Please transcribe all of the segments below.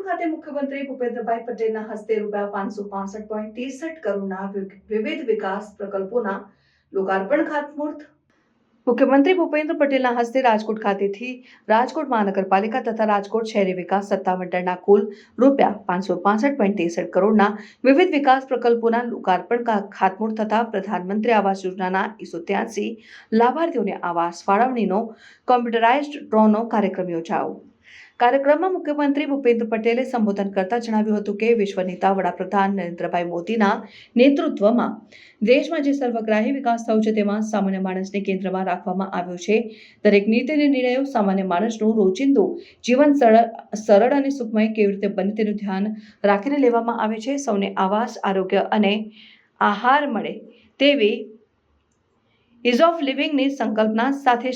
રાજકોટ ખાતે મુખ્યમંત્રી ભૂપેન્દ્રભાઈ પટેલના હસ્તે ₹565.63 કરોડના વિવિધ વિકાસ પ્રકલ્પોના લોકાર્પણ ખાતમુહૂર્ત. મુખ્યમંત્રી ભૂપેન્દ્ર પટેલના હસ્તે રાજકોટ ખાતેથી રાજકોટ મહાનગરપાલિકા તથા રાજકોટ શહેરી વિકાસ સત્તામંડળના કુલ ₹565.63 કરોડના વિવિધ વિકાસ પ્રકલ્પોના લોકાર્પણ ખાતમુહૂર્ત તથા પ્રધાનમંત્રી આવાસ યોજનાના 183 લાભાર્થીઓને આવાસ ફાળવણીનો કોમ્પ્યુટરાઇઝ્ડ ડ્રોનો કાર્યક્રમ યોજાયો. કાર્યક્રમમાં મુખ્યમંત્રી ભૂપેન્દ્ર પટેલે સંબોધન કરતા જણાવ્યું હતું કે વિશ્વ નેતા વડાપ્રધાન નરેન્દ્રભાઈ મોદીના નેતૃત્વમાં દેશમાં જે સર્વગ્રાહી વિકાસ થયો છે તેમાં સામાન્ય માણસને કેન્દ્રમાં રાખવામાં આવ્યો છે. દરેક નીતિ અને નિર્ણયો સામાન્ય માણસનું રોજિંદુ જીવન સરળ અને સુખમય કેવી રીતે બને તેનું ધ્યાન રાખીને લેવામાં આવે છે. સૌને આવાસ, આરોગ્ય અને આહાર મળે તેવી ઇઝ ઓફ લિવિંગની સંકલ્પના સાથે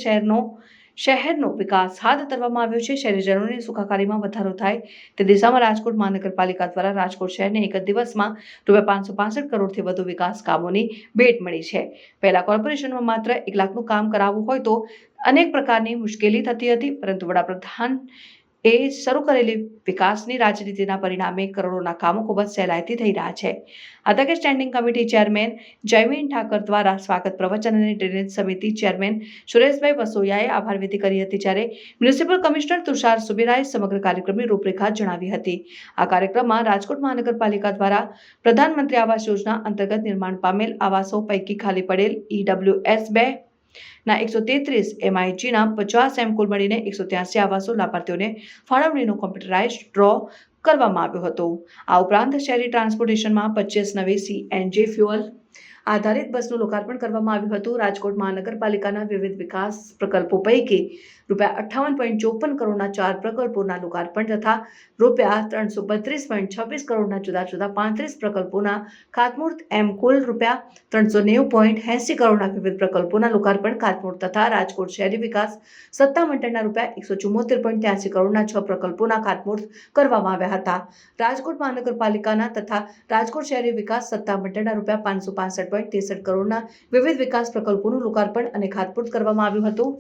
શહેરનો વિકાસ હાથ ધરવામાં આવ્યો છે. શહેરીજનોની સુખાકારીમાં વધારો થાય તે દિશામાં રાજકોટ મહાનગરપાલિકા દ્વારા રાજકોટ શહેરને એક જ દિવસમાં ₹565 કરોડથી વધુ વિકાસ કામોની ભેટ મળી છે. પહેલા કોર્પોરેશનમાં માત્ર 1 લાખનું કામ કરાવવું હોય તો અનેક પ્રકારની મુશ્કેલી થતી હતી, પરંતુ વડાપ્રધાન શરૂ કરેલી વિકાસની રાજનીતિના પરિણામે કરોડોના કામો ખૂબ જ સહેલાઈથી થઈ રહ્યા છે. આ તકે standing committee chairman Jaymin Thakar દ્વારા સ્વાગત પ્રવચન અને ડ્રેનેજ સમિતિ ચેરમેન સુરેશભાઈ વસોયાએ આભાર વિધિ કરી હતી, જ્યારે મ્યુનિસિપલ કમિશનર તુષાર સુબેરાએ સમગ્ર કાર્યક્રમની રૂપરેખા જણાવી હતી. આ કાર્યક્રમમાં રાજકોટ મહાનગરપાલિકા દ્વારા પ્રધાનમંત્રી આવાસ યોજના અંતર્ગત નિર્માણ પામેલ આવાસો પૈકી ખાલી પડેલ EWS2 ના 133, MIG ના 50 એમ કુલ મળીને 183 આવાસો લાભાર્થીઓને ફાળવણીનો કોમ્પ્યુટરાઇઝ્ડ ડ્રો કરવામાં આવ્યો હતો. આ ઉપરાંત શહેરી ટ્રાન્સપોર્ટેશનમાં 25 નવી CNG ફ્યુઅલ આધારિત બસનું લોકાર્પણ કરવામાં આવ્યું હતું. રાજકોટ મહાનગરપાલિકાના વિવિધ વિકાસ પ્રકલ્પો પૈકી ₹58.54 કરોડના 4 પ્રકલ્પોના લોકાર્પણ તથા ₹332.26 કરોડના જુદા જુદા 35 પ્રકલ્પોના ખાતમુહૂર્ત એમ કુલ ₹390.80 કરોડના વિવિધ પ્રકલ્પોના લોકાર્પણ ખાતમુહૂર્ત તથા રાજકોટ શહેરી વિકાસ સત્તામંડળના ₹174.83 કરોડના 6 પ્રકલ્પોના ખાતમુહૂર્ત કરવામાં આવ્યા હતા. રાજકોટ મહાનગરપાલિકાના તથા રાજકોટ શહેરી વિકાસ સત્તામંડળના ₹565.63 કરોડના વિવિધ વિકાસ પ્રકલ્પોનું લોકાર્પણ અને ખાતમુહૂર્ત કરવામાં આવ્યું હતું.